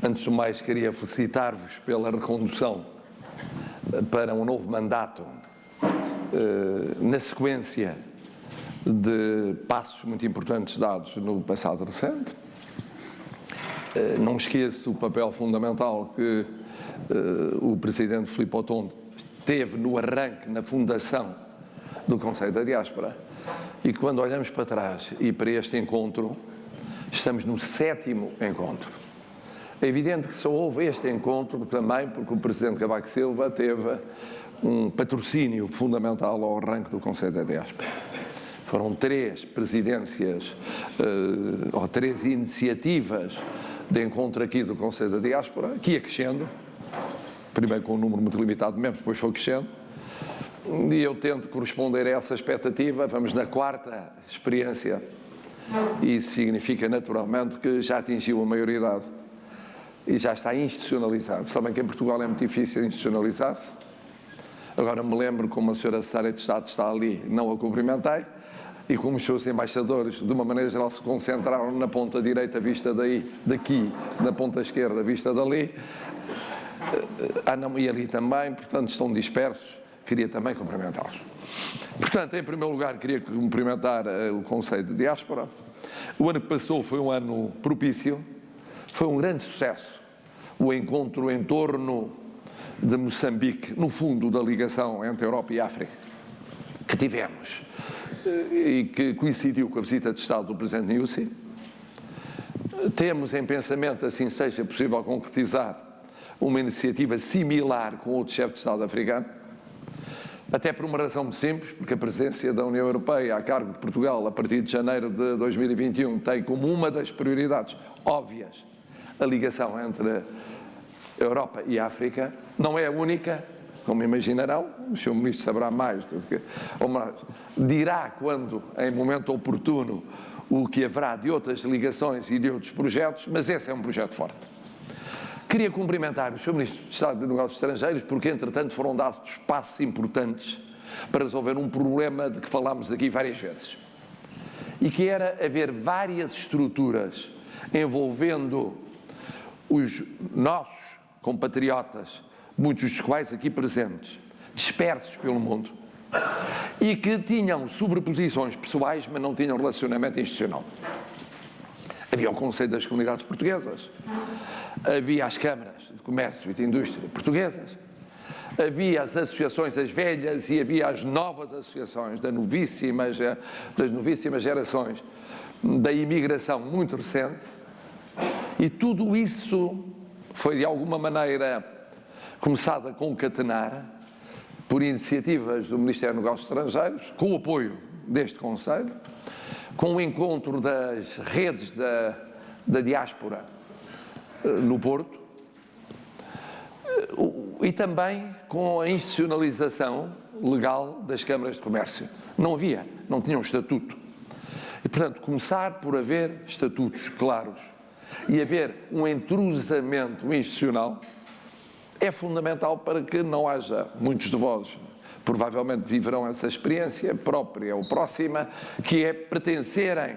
Antes do mais, queria felicitar-vos pela recondução para um novo mandato, na sequência de passos muito importantes dados no passado recente. Não esqueço o papel fundamental que o Presidente Filipe Ottoni teve no arranque, na fundação do Conselho da Diáspora. E quando olhamos para trás e para este encontro, estamos no 7º encontro. É evidente que só houve este encontro também porque o Presidente Cavaco Silva teve um patrocínio fundamental ao arranque do Conselho da Diáspora. Foram 3 presidências, ou 3 iniciativas de encontro aqui do Conselho da Diáspora, que ia crescendo, primeiro com um número muito limitado de membros, depois foi crescendo, e eu tento corresponder a essa expectativa. Vamos na 4ª experiência, e isso significa naturalmente que já atingiu a maioridade e já está institucionalizado. Sabem que em Portugal é muito difícil institucionalizar-se. Agora me lembro como a senhora Secretária de Estado está ali, não a cumprimentei, e como os seus embaixadores, de uma maneira geral, se concentraram na ponta direita vista daqui, na ponta esquerda vista dali, não, e ali também, portanto estão dispersos, queria também cumprimentá-los. Portanto, em primeiro lugar, queria cumprimentar o Conselho de Diáspora. O ano que passou foi um ano propício, foi um grande sucesso o encontro em torno de Moçambique, no fundo da ligação entre a Europa e a África, que tivemos, e que coincidiu com a visita de Estado do Presidente Nyusi. Temos em pensamento, assim seja possível concretizar, uma iniciativa similar com outro chefe de Estado africano, até por uma razão muito simples, porque a presidência da União Europeia a cargo de Portugal, a partir de janeiro de 2021, tem como uma das prioridades óbvias a ligação entre a Europa e a África. Não é a única, como imaginarão, o Sr. Ministro saberá mais do que... dirá quando, em momento oportuno, o que haverá de outras ligações e de outros projetos, mas esse é um projeto forte. Queria cumprimentar o Sr. Ministro de Estado de Negócios Estrangeiros porque, entretanto, foram dados passos importantes para resolver um problema de que falámos aqui várias vezes, e que era haver várias estruturas envolvendo os nossos compatriotas, muitos dos quais aqui presentes, dispersos pelo mundo, e que tinham sobreposições pessoais, mas não tinham relacionamento institucional. Havia o Conselho das Comunidades Portuguesas, havia as câmaras de comércio e de indústria portuguesas, havia as associações, as velhas, e havia as novas associações das novíssimas gerações da imigração muito recente, e tudo isso foi de alguma maneira começado a concatenar por iniciativas do Ministério dos Negócios Estrangeiros, com o apoio deste Conselho, com o encontro das redes da diáspora no Porto, e também com a institucionalização legal das câmaras de comércio. Não tinham estatuto. E, portanto, começar por haver estatutos claros e haver um entrosamento institucional é fundamental para que não haja, muitos de vós provavelmente viverão essa experiência própria ou próxima, que é pertencerem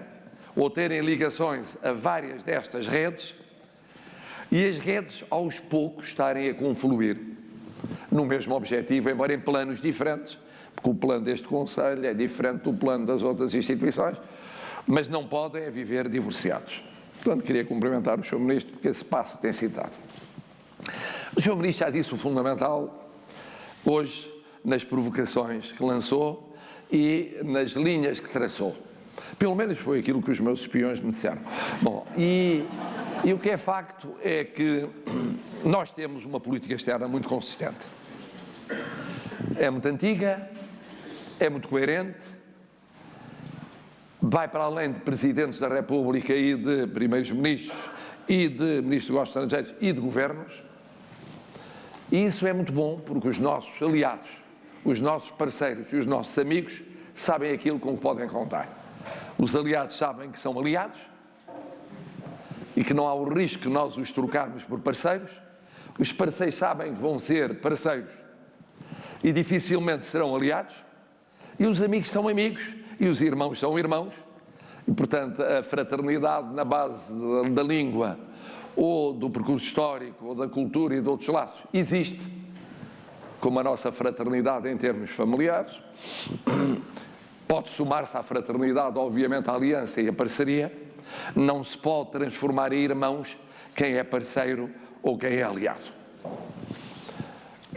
ou terem ligações a várias destas redes e as redes aos poucos estarem a confluir no mesmo objetivo, embora em planos diferentes, porque o plano deste Conselho é diferente do plano das outras instituições, mas não podem viver divorciados. Portanto, queria cumprimentar o Sr. Ministro porque esse passo tem sido dado. O Sr. Ministro já disse o fundamental hoje nas provocações que lançou e nas linhas que traçou. Pelo menos foi aquilo que os meus espiões me disseram. Bom, e o que é facto é que nós temos uma política externa muito consistente. É muito antiga, é muito coerente, vai para além de Presidentes da República e de Primeiros-Ministros e de Ministros dos Negócios Estrangeiros e de Governos. E isso é muito bom porque os nossos aliados, os nossos parceiros e os nossos amigos sabem aquilo com que podem contar. Os aliados sabem que são aliados e que não há o risco de nós os trocarmos por parceiros. Os parceiros sabem que vão ser parceiros e dificilmente serão aliados. E os amigos são amigos e os irmãos são irmãos. E, portanto, a fraternidade na base da língua, ou do percurso histórico, ou da cultura e de outros laços. Existe, como a nossa fraternidade em termos familiares. Pode somar-se à fraternidade, obviamente, a aliança e a parceria. Não se pode transformar em irmãos quem é parceiro ou quem é aliado.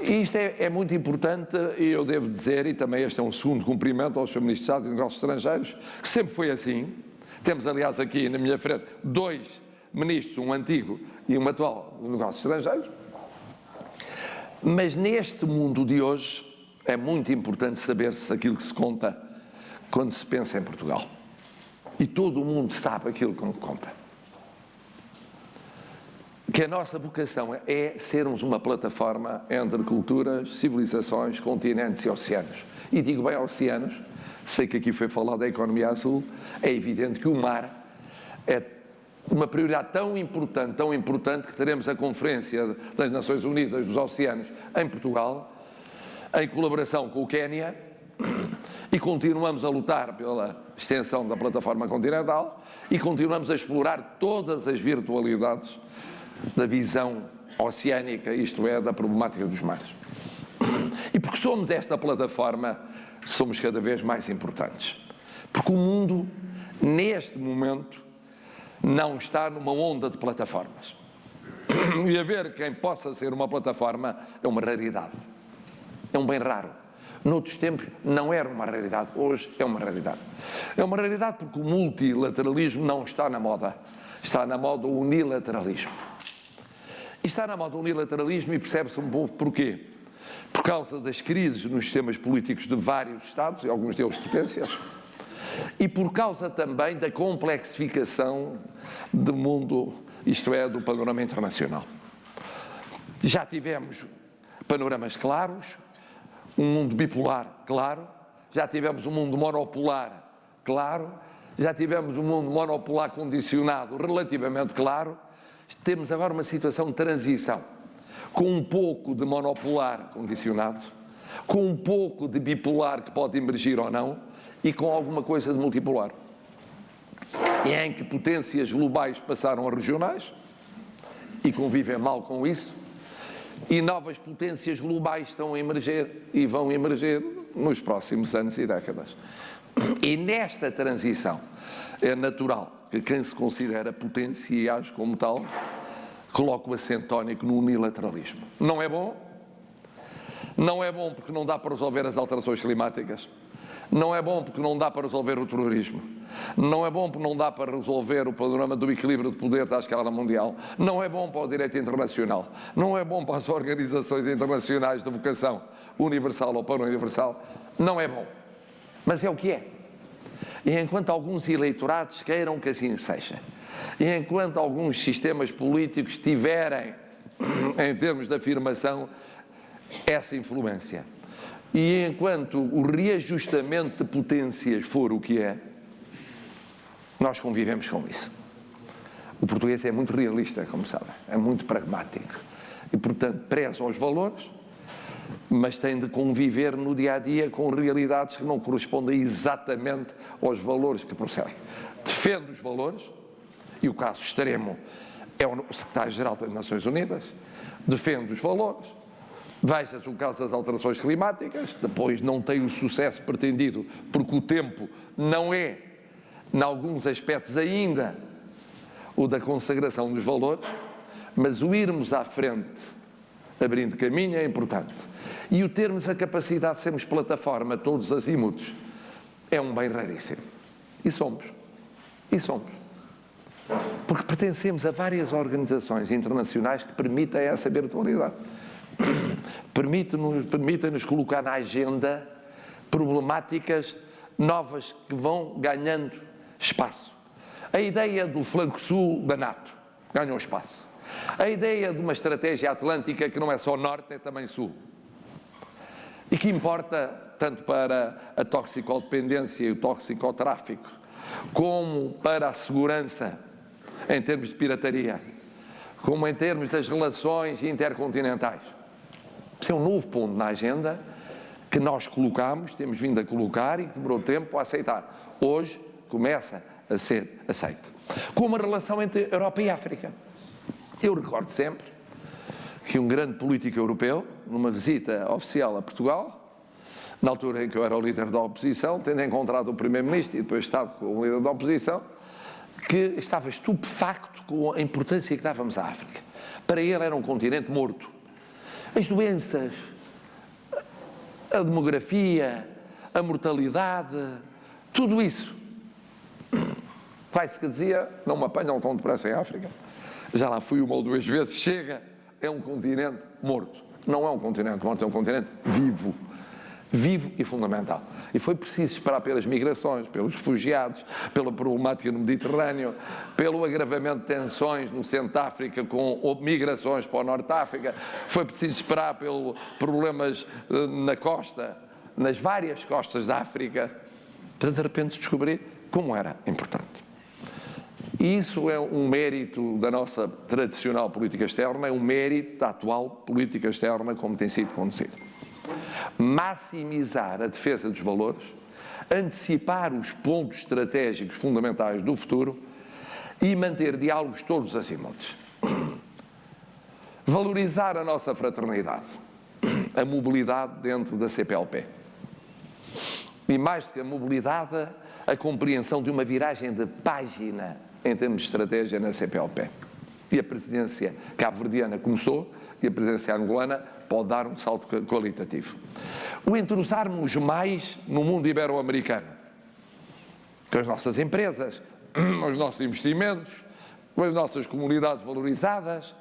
E isto é muito importante, e eu devo dizer, e também este é um segundo cumprimento aos Sr. Ministro de Estado e Negócios Estrangeiros, que sempre foi assim. Temos, aliás, aqui na minha frente, 2 ministros, um antigo e um atual, de Negócios Estrangeiros. Mas neste mundo de hoje é muito importante saber-se aquilo que se conta quando se pensa em Portugal. E todo o mundo sabe aquilo que conta. Que a nossa vocação é sermos uma plataforma entre culturas, civilizações, continentes e oceanos. E digo bem oceanos, sei que aqui foi falado da economia azul, é evidente que o mar é uma prioridade tão importante que teremos a Conferência das Nações Unidas dos Oceanos em Portugal, em colaboração com o Quénia, e continuamos a lutar pela extensão da plataforma continental e continuamos a explorar todas as virtualidades da visão oceânica, isto é, da problemática dos mares. E porque somos esta plataforma, somos cada vez mais importantes. Porque o mundo, neste momento, não está numa onda de plataformas. E haver quem possa ser uma plataforma é uma raridade. É um bem raro. Noutros tempos não era uma raridade, hoje é uma raridade. É uma raridade porque o multilateralismo não está na moda. Está na moda o unilateralismo. E está na moda o unilateralismo e percebe-se um pouco porquê. Por causa das crises nos sistemas políticos de vários Estados, e alguns deles potências, e por causa também da complexificação do mundo, isto é, do panorama internacional. Já tivemos panoramas claros, um mundo bipolar claro, já tivemos um mundo monopolar claro, já tivemos um mundo monopolar condicionado relativamente claro, temos agora uma situação de transição, com um pouco de monopolar condicionado, com um pouco de bipolar que pode emergir ou não, e com alguma coisa de multipolar. E em que potências globais passaram a regionais, e convivem mal com isso, e novas potências globais estão a emerger e vão emerger nos próximos anos e décadas. E nesta transição é natural que quem se considera potência e age como tal coloque o acento tónico no unilateralismo. Não é bom? Não é bom porque não dá para resolver as alterações climáticas. Não é bom porque não dá para resolver o terrorismo. Não é bom porque não dá para resolver o panorama do equilíbrio de poderes à escala mundial. Não é bom para o direito internacional. Não é bom para as organizações internacionais de vocação universal ou para-universal. Não é bom. Mas é o que é. E enquanto alguns eleitorados queiram que assim seja, e enquanto alguns sistemas políticos tiverem, em termos de afirmação, essa influência, e enquanto o reajustamento de potências for o que é, nós convivemos com isso. O português é muito realista, como sabem, é muito pragmático e, portanto, preza aos valores, mas tem de conviver no dia-a-dia com realidades que não correspondem exatamente aos valores que prosseguem. Defende os valores, e o caso extremo é o secretário-geral das Nações Unidas, defende os valores. Veja-se o caso das alterações climáticas, depois não tem o sucesso pretendido, porque o tempo não é, em alguns aspectos ainda, o da consagração dos valores, mas o irmos à frente, abrindo caminho, é importante. E o termos a capacidade de sermos plataforma, todos azimutos, é um bem raríssimo. E somos. E somos. Porque pertencemos a várias organizações internacionais que permitem essa virtualidade. Permitem-nos colocar na agenda problemáticas novas que vão ganhando espaço. A ideia do flanco sul da NATO ganhou espaço. A ideia de uma estratégia atlântica que não é só norte, é também sul. E que importa tanto para a toxicodependência e o toxicotráfico, como para a segurança em termos de pirataria, como em termos das relações intercontinentais. Isso é um novo ponto na agenda que nós colocamos, temos vindo a colocar e que demorou tempo a aceitar. Hoje começa a ser aceito. Como a relação entre Europa e África. Eu recordo sempre que um grande político europeu, numa visita oficial a Portugal, na altura em que eu era o líder da oposição, tendo encontrado o primeiro-ministro e depois estado com o líder da oposição, que estava estupefacto com a importância que dávamos à África. Para ele era um continente morto. As doenças, a demografia, a mortalidade, tudo isso. Quase que dizia, não me apanham tão depressa em África. Já lá fui uma ou duas vezes, chega, é um continente morto. Não é um continente morto, é um continente vivo. Vivo e fundamental. E foi preciso esperar pelas migrações, pelos refugiados, pela problemática no Mediterrâneo, pelo agravamento de tensões no centro de África com migrações para o norte de África, foi preciso esperar pelos problemas na costa, nas várias costas da África, para de repente descobrir como era importante. E isso é um mérito da nossa tradicional política externa, é um mérito da atual política externa como tem sido conduzida. Maximizar a defesa dos valores, antecipar os pontos estratégicos fundamentais do futuro e manter diálogos todos assímiltes. Valorizar a nossa fraternidade, a mobilidade dentro da CPLP. E mais do que a mobilidade, a compreensão de uma viragem de página em termos de estratégia na CPLP. E a presidência cabo-verdiana começou, e a presidência angolana pode dar um salto qualitativo. O entrosarmos mais no mundo ibero-americano, com as nossas empresas, os nossos investimentos, com as nossas comunidades valorizadas,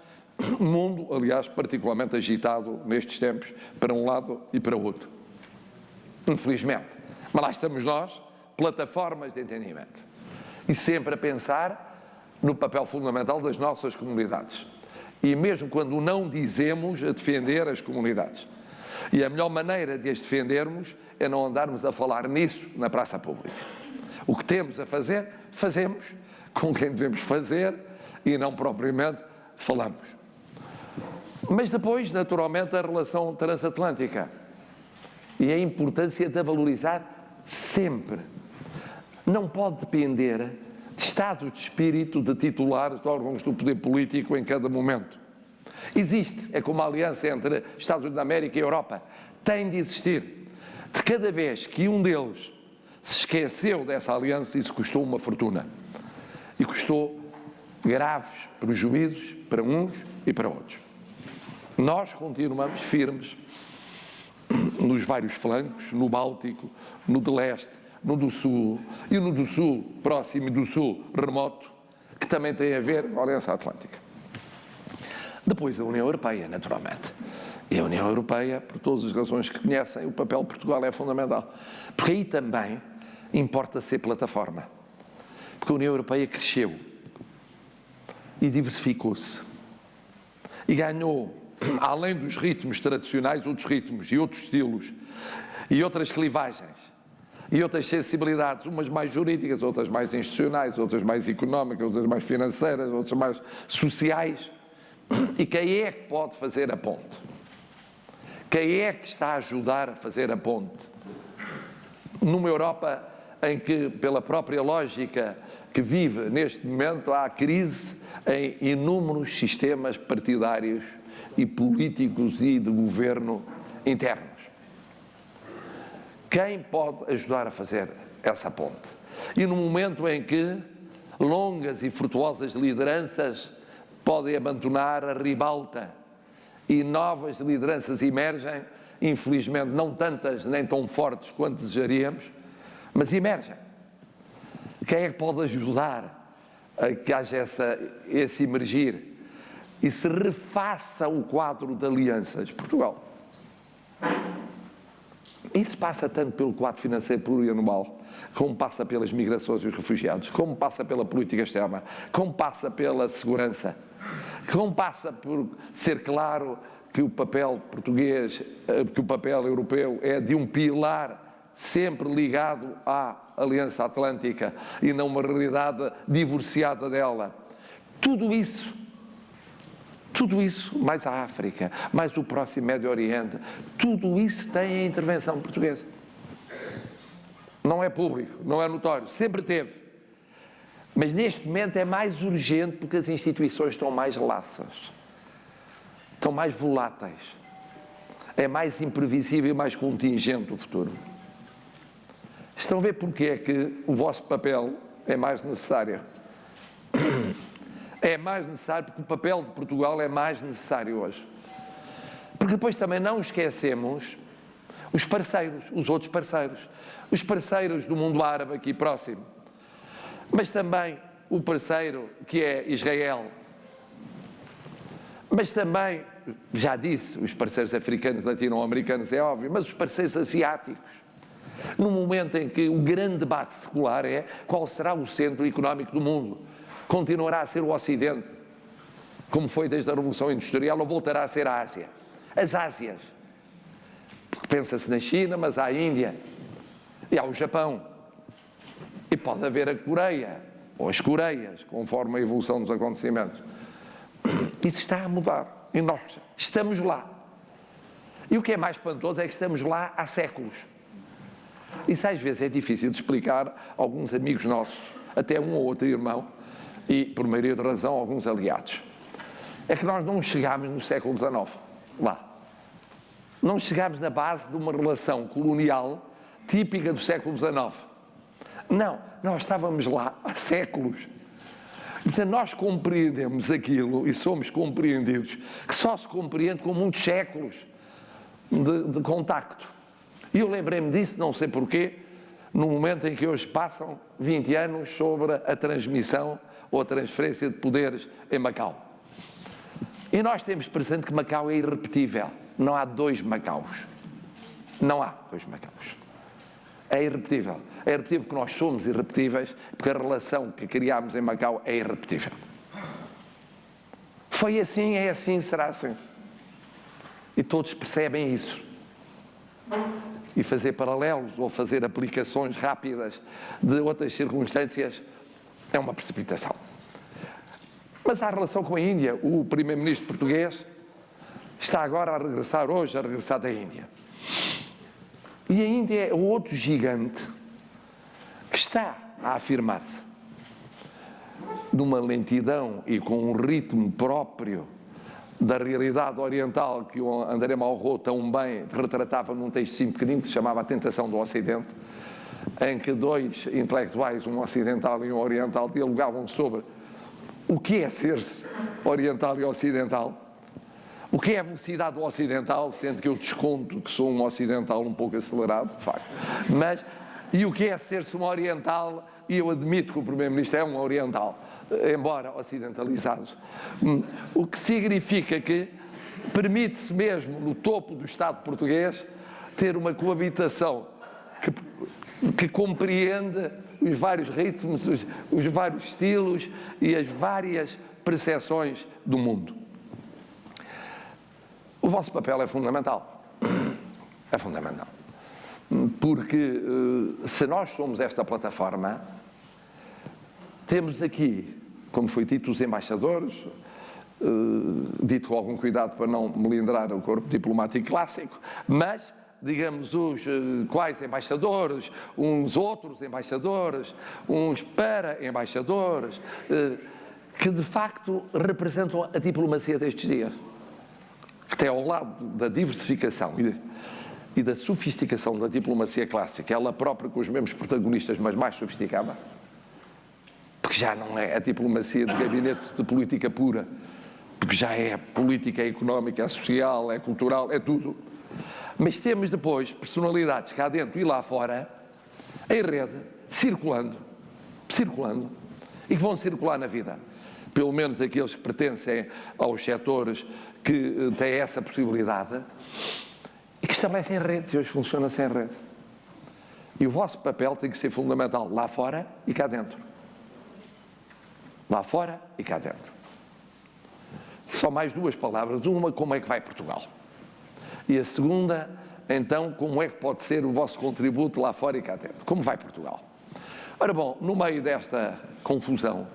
um mundo, aliás, particularmente agitado nestes tempos, para um lado e para o outro. Infelizmente. Mas lá estamos nós, plataformas de entendimento. E sempre a pensar no papel fundamental das nossas comunidades. E mesmo quando não dizemos, a defender as comunidades. E a melhor maneira de as defendermos é não andarmos a falar nisso na praça pública. O que temos a fazer, fazemos com quem devemos fazer e não propriamente falamos. Mas depois, naturalmente, a relação transatlântica e a importância de a valorizar sempre. Não pode depender de estado de espírito de titulares de órgãos do poder político em cada momento. Existe, é como a aliança entre Estados Unidos da América e Europa. Tem de existir. De cada vez que um deles se esqueceu dessa aliança, isso custou uma fortuna. E custou graves prejuízos para uns e para outros. Nós continuamos firmes nos vários flancos, no Báltico, no de Leste, no do Sul, e no do Sul próximo e do Sul remoto, que também tem a ver com a Aliança Atlântica. Depois a União Europeia, naturalmente. E a União Europeia, por todas as razões que conhecem, o papel de Portugal é fundamental. Porque aí também importa ser plataforma. Porque a União Europeia cresceu e diversificou-se. E ganhou, além dos ritmos tradicionais, outros ritmos e outros estilos e outras clivagens. E outras sensibilidades, umas mais jurídicas, outras mais institucionais, outras mais económicas, outras mais financeiras, outras mais sociais. E quem é que pode fazer a ponte? Quem é que está a ajudar a fazer a ponte? Numa Europa em que, pela própria lógica que vive neste momento, há crise em inúmeros sistemas partidários e políticos e de governo internos. Quem pode ajudar a fazer essa ponte? E no momento em que longas e frutuosas lideranças podem abandonar a ribalta e novas lideranças emergem, infelizmente não tantas nem tão fortes quanto desejaríamos, mas emergem. Quem é que pode ajudar a que haja esse emergir e se refaça o quadro de alianças? Portugal. Isso passa tanto pelo quadro financeiro plurianual, como passa pelas migrações e os refugiados, como passa pela política externa, como passa pela segurança, como passa por ser claro que o papel português, que o papel europeu é de um pilar sempre ligado à Aliança Atlântica e não uma realidade divorciada dela. Tudo isso, mais a África, mais o próximo Médio Oriente, tudo isso tem a intervenção portuguesa. Não é público, não é notório, sempre teve. Mas neste momento é mais urgente porque as instituições estão mais laças, estão mais voláteis, é mais imprevisível e mais contingente o futuro. Estão a ver porque é que o vosso papel é mais necessário? É mais necessário porque o papel de Portugal é mais necessário hoje. Porque depois também não esquecemos os parceiros, os outros parceiros, os parceiros do mundo árabe aqui próximo, mas também o parceiro que é Israel, mas também, já disse, os parceiros africanos, latino-americanos, é óbvio, mas os parceiros asiáticos, no momento em que o grande debate secular é qual será o centro económico do mundo. Continuará a ser o Ocidente, como foi desde a Revolução Industrial, ou voltará a ser a Ásia? As Ásias. Porque pensa-se na China, mas há a Índia, e há o Japão, e pode haver a Coreia, ou as Coreias, conforme a evolução dos acontecimentos. Isso está a mudar, e nós estamos lá. E o que é mais espantoso é que estamos lá há séculos. Isso às vezes é difícil de explicar a alguns amigos nossos, até um ou outro irmão, e, por maioria de razão, alguns aliados. É que nós não chegámos no século XIX, lá. Não chegámos na base de uma relação colonial típica do século XIX. Não, nós estávamos lá há séculos. Portanto, nós compreendemos aquilo e somos compreendidos, que só se compreende com muitos séculos de contacto. E eu lembrei-me disso, não sei porquê, no momento em que hoje passam 20 anos sobre a transmissão ou a transferência de poderes em Macau. E nós temos presente que Macau é irrepetível. Não há dois Macaus. Não há dois Macaus. É irrepetível. É irrepetível porque nós somos irrepetíveis, porque a relação que criámos em Macau é irrepetível. Foi assim, é assim, será assim. E todos percebem isso. E fazer paralelos ou fazer aplicações rápidas de outras circunstâncias é uma precipitação. Mas há relação com a Índia. O primeiro-ministro português está agora a regressar hoje, a regressar da Índia. E a Índia é outro gigante que está a afirmar-se numa lentidão e com um ritmo próprio da realidade oriental que o André Malraux tão bem retratava num texto pequenino que se chamava A Tentação do Ocidente, em que dois intelectuais, um ocidental e um oriental, dialogavam sobre o que é ser-se oriental e ocidental, o que é a velocidade do ocidental, sendo que eu desconto que sou um ocidental um pouco acelerado, de facto, mas, e o que é ser-se um oriental, e eu admito que o primeiro-ministro é um oriental, embora ocidentalizado, o que significa que permite-se mesmo, no topo do Estado português, ter uma coabitação que compreende os vários ritmos, os vários estilos e as várias percepções do mundo. O vosso papel é fundamental. É fundamental. Porque se nós somos esta plataforma, temos aqui, como foi dito, os embaixadores, dito com algum cuidado para não melindrar o corpo diplomático clássico, mas, digamos, os quais embaixadores, uns outros embaixadores, uns para-embaixadores, que de facto representam a diplomacia destes dias, que até ao lado da diversificação e da sofisticação da diplomacia clássica, ela própria com os mesmos protagonistas, mas mais sofisticada, porque já não é a diplomacia de gabinete de política pura, porque já é política, é económica, é social, é cultural, é tudo. Mas temos depois personalidades cá dentro e lá fora, em rede, circulando, e que vão circular na vida. Pelo menos aqueles que pertencem aos setores que têm essa possibilidade e que estabelecem redes, e hoje funciona sem rede. E o vosso papel tem que ser fundamental lá fora e cá dentro. Lá fora e cá dentro. Só mais duas palavras. Uma, como é que vai Portugal? E a segunda, então, como é que pode ser o vosso contributo lá fora e cá dentro? Como vai Portugal? Ora bom, no meio desta confusão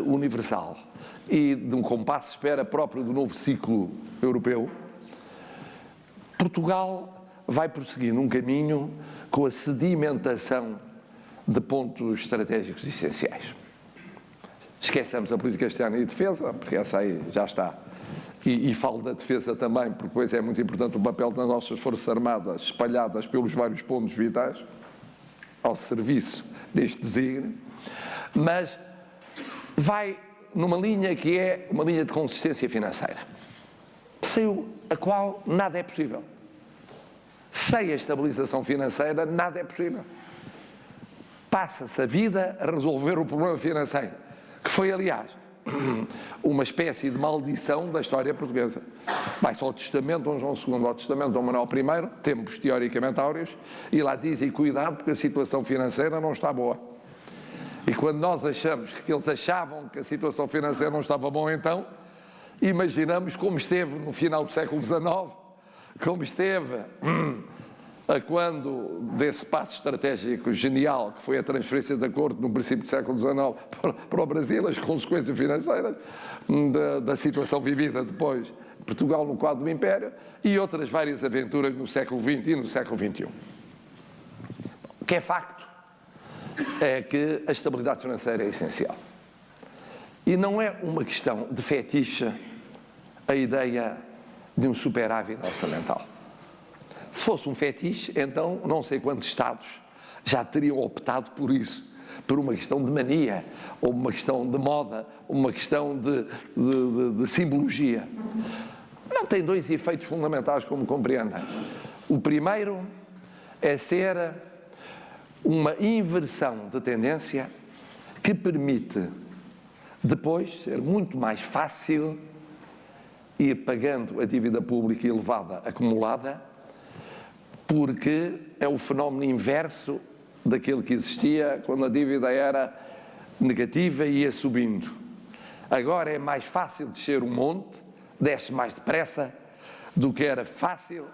universal e de um compasso de espera próprio do novo ciclo europeu, Portugal vai prosseguir num caminho com a sedimentação de pontos estratégicos essenciais. Esquecemos a política externa e defesa, porque essa aí já está. E falo da defesa também, porque depois é muito importante o papel das nossas Forças Armadas espalhadas pelos vários pontos vitais, ao serviço deste desígnio, mas vai numa linha que é uma linha de consistência financeira, sem a qual nada é possível. Sem a estabilização financeira, nada é possível. Passa-se a vida a resolver o problema financeiro, que foi, aliás, uma espécie de maldição da história portuguesa. Vai-se ao Testamento de Dom João II, ao Testamento de Dom Manuel I, tempos teoricamente áureos, e lá dizem, cuidado porque a situação financeira não está boa. E quando nós achamos que eles achavam que a situação financeira não estava boa, então, imaginamos como esteve no final do século XIX, como esteve a quando desse passo estratégico genial que foi a transferência de acordo no princípio do século XIX para o Brasil, as consequências financeiras da situação vivida depois Portugal no quadro do Império e outras várias aventuras no século XX e no século XXI. O que é facto é que a estabilidade financeira é essencial. E não é uma questão de fetiche a ideia de um superávit orçamental. Se fosse um fetiche, então não sei quantos Estados já teriam optado por isso, por uma questão de mania, ou uma questão de moda, ou uma questão de simbologia. Não, tem dois efeitos fundamentais, como compreendem. O primeiro é ser uma inversão de tendência que permite depois ser muito mais fácil ir pagando a dívida pública elevada acumulada, porque é o fenómeno inverso daquele que existia quando a dívida era negativa e ia subindo. Agora é mais fácil descer um monte, desce mais depressa do que era fácil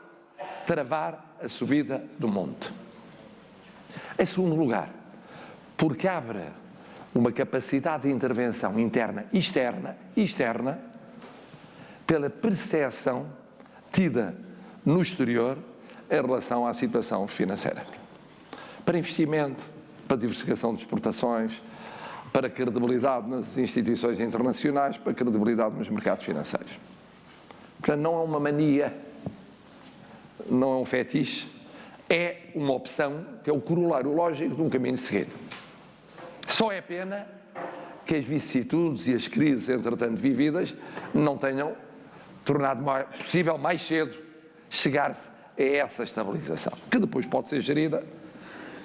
travar a subida do monte. Em segundo lugar, porque abre uma capacidade de intervenção interna e externa, pela percepção tida no exterior em relação à situação financeira. Para investimento, para diversificação de exportações, para credibilidade nas instituições internacionais, para credibilidade nos mercados financeiros. Portanto, não é uma mania, não é um fetiche, é uma opção que é o corolário lógico de um caminho seguido. Só é pena que as vicissitudes e as crises, entretanto vividas, não tenham tornado possível mais cedo chegar-se a essa estabilização, que depois pode ser gerida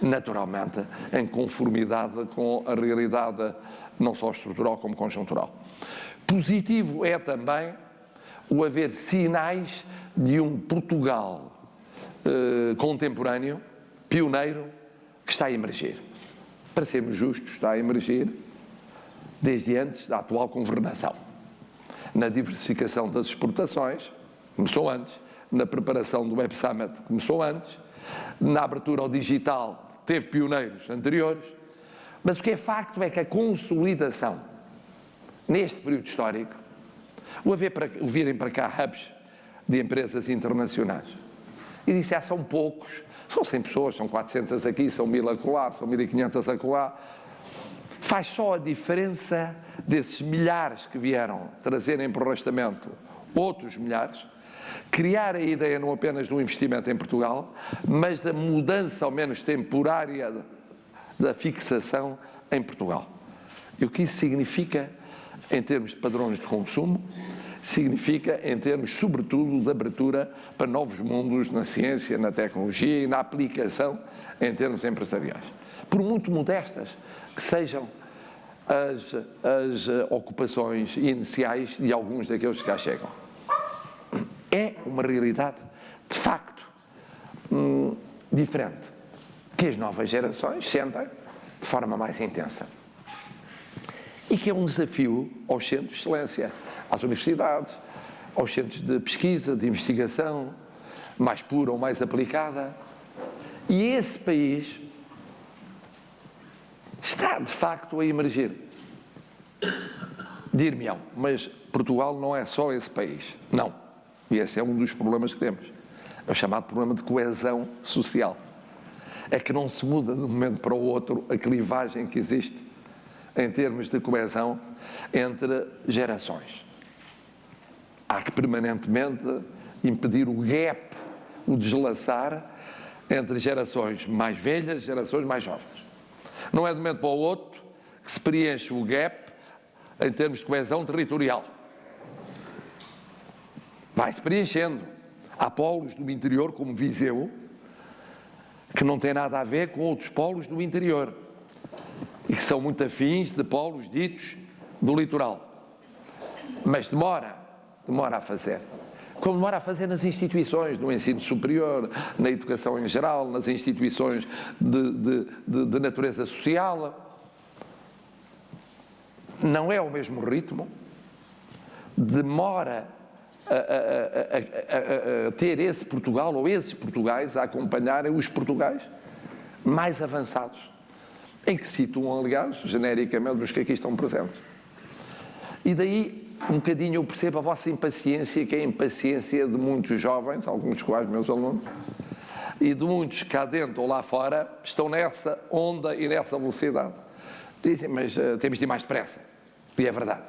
naturalmente em conformidade com a realidade não só estrutural como conjuntural. Positivo é também o haver sinais de um Portugal contemporâneo, pioneiro, que está a emergir. Para sermos justos, está a emergir desde antes da atual governação. Na diversificação das exportações, começou antes, na preparação do Web Summit, começou antes, na abertura ao digital, teve pioneiros anteriores, mas o que é facto é que a consolidação, neste período histórico, o virem para cá hubs de empresas internacionais, e disse, são poucos, são 100 pessoas, são 400 aqui, são 1000 acolá, são 1500 acolá, faz só a diferença desses milhares que vieram trazerem para o arrastamento outros milhares, criar a ideia não apenas do investimento em Portugal, mas da mudança, ao menos temporária, da fixação em Portugal. E o que isso significa em termos de padrões de consumo, significa em termos, sobretudo, de abertura para novos mundos na ciência, na tecnologia e na aplicação em termos empresariais. Por muito modestas que sejam as ocupações iniciais de alguns daqueles que cá chegam. É uma realidade, de facto, diferente, que as novas gerações sentem de forma mais intensa. E que é um desafio aos centros de excelência, às universidades, aos centros de pesquisa, de investigação, mais pura ou mais aplicada. E esse país está, de facto, a emergir. Dir-me-ão, mas Portugal não é só esse país. Não. E esse é um dos problemas que temos. É o chamado problema de coesão social. É que não se muda de um momento para o outro a clivagem que existe em termos de coesão entre gerações. Há que permanentemente impedir o gap, o deslaçar entre gerações mais velhas e gerações mais jovens. Não é de um momento para o outro que se preenche o gap em termos de coesão territorial. Vai-se preenchendo. Há polos do interior, como Viseu, que não têm nada a ver com outros polos do interior e que são muito afins de polos ditos do litoral. Mas demora a fazer. Como demora a fazer nas instituições, no ensino superior, na educação em geral, nas instituições de natureza social. Não é o mesmo ritmo, demora a ter esse Portugal ou esses Portugais a acompanharem os Portugais mais avançados, em que situam, aliás, genericamente, os que aqui estão presentes. E daí, um bocadinho, eu percebo a vossa impaciência, que é a impaciência de muitos jovens, alguns dos quais meus alunos, e de muitos cá dentro ou lá fora, estão nessa onda e nessa velocidade. Dizem, mas temos de ir mais depressa. E é verdade.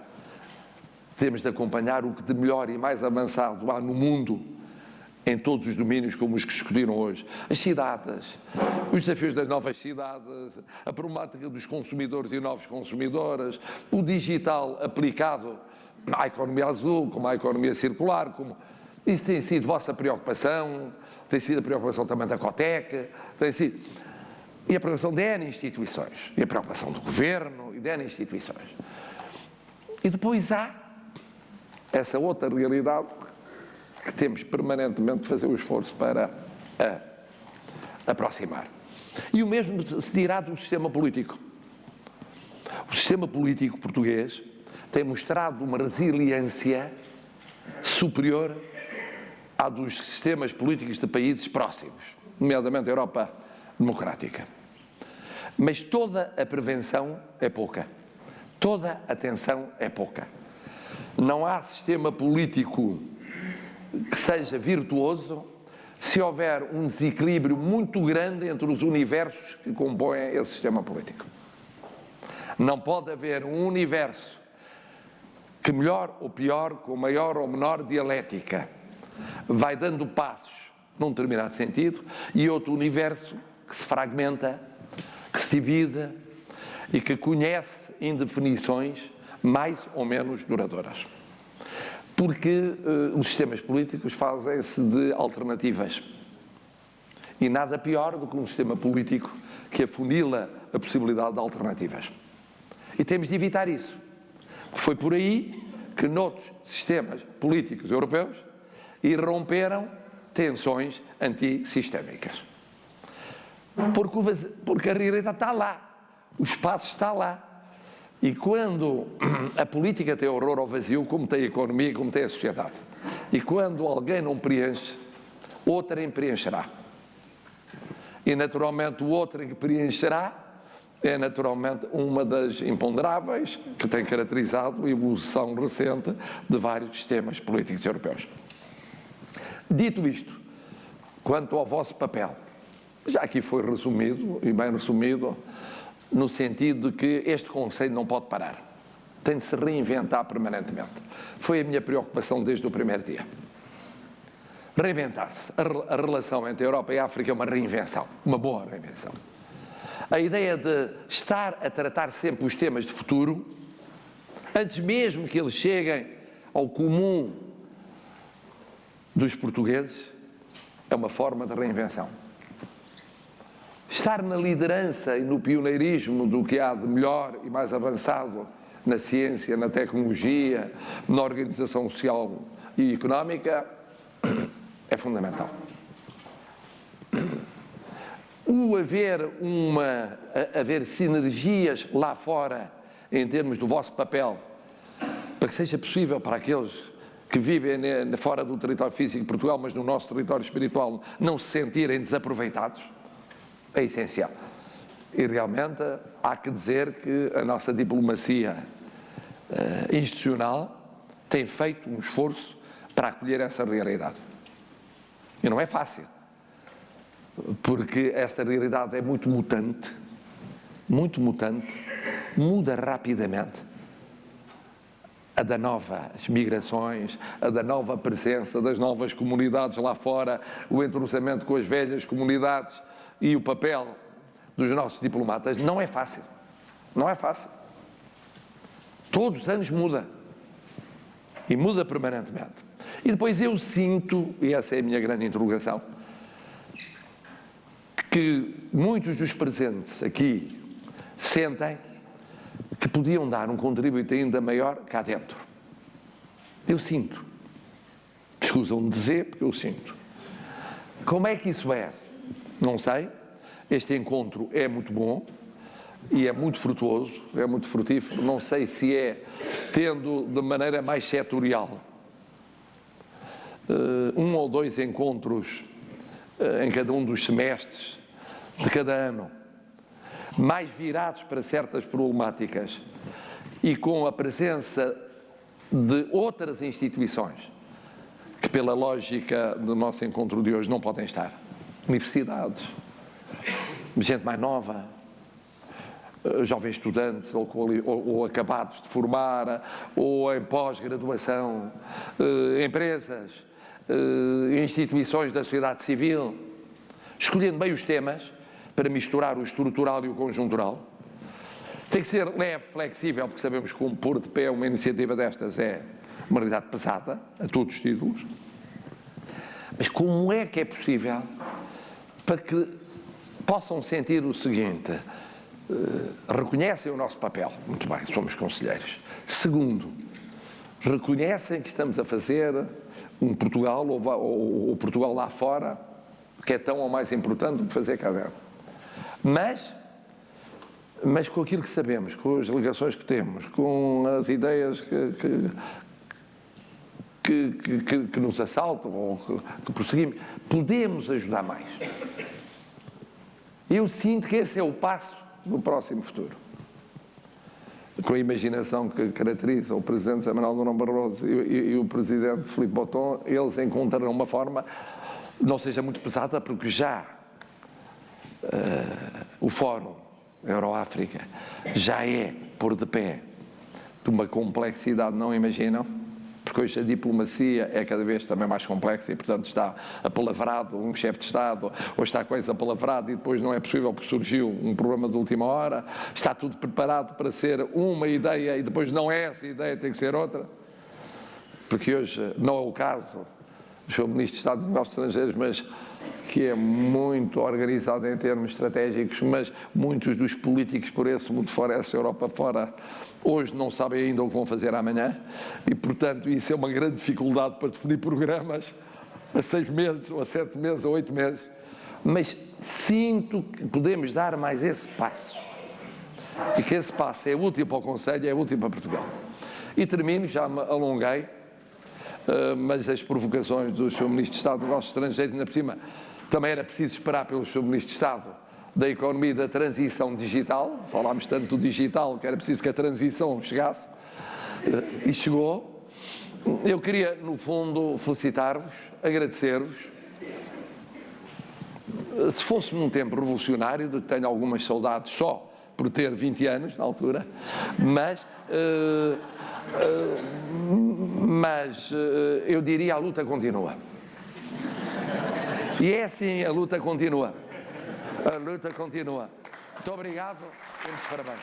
Temos de acompanhar o que de melhor e mais avançado há no mundo, em todos os domínios como os que discutiram hoje. As cidades, os desafios das novas cidades, a problemática dos consumidores e novos consumidores, o digital aplicado à economia azul, como à economia circular, como isso tem sido vossa preocupação, tem sido a preocupação também da COTEC, tem sido, e a preocupação de N instituições, e a preocupação do Governo e de N instituições. E depois há essa outra realidade que temos permanentemente de fazer o esforço para aproximar. E o mesmo se dirá do sistema político. O sistema político português tem mostrado uma resiliência superior à dos sistemas políticos de países próximos, nomeadamente a Europa democrática. Mas toda a prevenção é pouca. Toda a atenção é pouca. Não há sistema político que seja virtuoso se houver um desequilíbrio muito grande entre os universos que compõem esse sistema político. Não pode haver um universo que, melhor ou pior, com maior ou menor dialética, vai dando passos num determinado sentido, e outro universo que se fragmenta, que se divide e que conhece indefinições mais ou menos duradouras. Porque os sistemas políticos fazem-se de alternativas. E nada pior do que um sistema político que afunila a possibilidade de alternativas. E temos de evitar isso. Foi por aí que noutros sistemas políticos europeus irromperam tensões antissistémicas. Porque a realidade está lá. O espaço está lá. E quando a política tem horror ao vazio, como tem a economia, como tem a sociedade, e quando alguém não preenche, outrem preencherá. E naturalmente o outrem que preencherá é naturalmente uma das imponderáveis que tem caracterizado a evolução recente de vários sistemas políticos europeus. Dito isto, quanto ao vosso papel, já aqui foi resumido, e bem resumido, no sentido de que este Conselho não pode parar. Tem de se reinventar permanentemente. Foi a minha preocupação desde o primeiro dia. Reinventar-se. A relação entre a Europa e a África é uma reinvenção, uma boa reinvenção. A ideia de estar a tratar sempre os temas de futuro, antes mesmo que eles cheguem ao comum dos portugueses, é uma forma de reinvenção. Estar na liderança e no pioneirismo do que há de melhor e mais avançado na ciência, na tecnologia, na organização social e económica, é fundamental. Haver sinergias lá fora, em termos do vosso papel, para que seja possível para aqueles que vivem fora do território físico de Portugal, mas no nosso território espiritual, não se sentirem desaproveitados, é essencial. E realmente há que dizer que a nossa diplomacia institucional tem feito um esforço para acolher essa realidade. E não é fácil, porque esta realidade é muito mutante, muda rapidamente. A da novas migrações, a da nova presença das novas comunidades lá fora, o entrosamento com as velhas comunidades e o papel dos nossos diplomatas, não é fácil. Não é fácil. Todos os anos muda. E muda permanentemente. E depois eu sinto, e essa é a minha grande interrogação, que muitos dos presentes aqui sentem que podiam dar um contributo ainda maior cá dentro. Eu sinto. Escusam de dizer, porque eu sinto. Como é que isso é? Não sei. Este encontro é muito bom e é muito frutuoso, é muito frutífero. Não sei se é tendo de maneira mais setorial um ou dois encontros em cada um dos semestres de cada ano, mais virados para certas problemáticas e com a presença de outras instituições que, pela lógica do nosso encontro de hoje, não podem estar. Universidades, gente mais nova, jovens estudantes ou acabados de formar, ou em pós-graduação, empresas, instituições da sociedade civil, escolhendo bem os temas para misturar o estrutural e o conjuntural. Tem que ser leve, flexível, porque sabemos que pôr de pé uma iniciativa destas é uma realidade pesada, a todos os títulos. Mas como é que é possível para que possam sentir o seguinte: reconhecem o nosso papel, muito bem, somos conselheiros. Segundo, reconhecem que estamos a fazer um Portugal, ou Portugal lá fora, que é tão ou mais importante do que fazer cá dentro. Mas com aquilo que sabemos, com as ligações que temos, com as ideias que nos assaltam ou que prosseguimos, podemos ajudar mais. Eu sinto que esse é o passo do próximo futuro. Com a imaginação que caracteriza o Presidente José Manuel Durão Barroso e o Presidente Filipe Botton, eles encontrarão uma forma, não seja muito pesada, porque já o Fórum Euro-África já é pôr de pé de uma complexidade não imaginam, porque hoje a diplomacia é cada vez também mais complexa e, portanto, está apalavrado um chefe de Estado, ou está coisa apalavrado e depois não é possível porque surgiu um problema de última hora, está tudo preparado para ser uma ideia e depois não é essa ideia, tem que ser outra, porque hoje não é o caso. O Sr. Ministro de Estado de Negócios Estrangeiros, mas que é muito organizado em termos estratégicos, mas muitos dos políticos por esse mundo fora, essa Europa fora, hoje não sabem ainda o que vão fazer amanhã e, portanto, isso é uma grande dificuldade para definir programas a 6 meses, ou a 7 meses, ou 8 meses. Mas sinto que podemos dar mais esse passo e que esse passo é útil para o Conselho, é útil para Portugal. E termino, já me alonguei, mas as provocações do Sr. Ministro de Estado dos Negócios Estrangeiros, ainda por cima, também era preciso esperar pelo Sr. Ministro de Estado da Economia e da Transição Digital. Falámos tanto do digital que era preciso que a transição chegasse, e chegou. Eu queria, no fundo, felicitar-vos, agradecer-vos. Se fosse num tempo revolucionário, de que tenho algumas saudades só por ter 20 anos na altura, mas eu diria a luta continua. E é assim, a luta continua. A luta continua. Muito obrigado e muitos parabéns.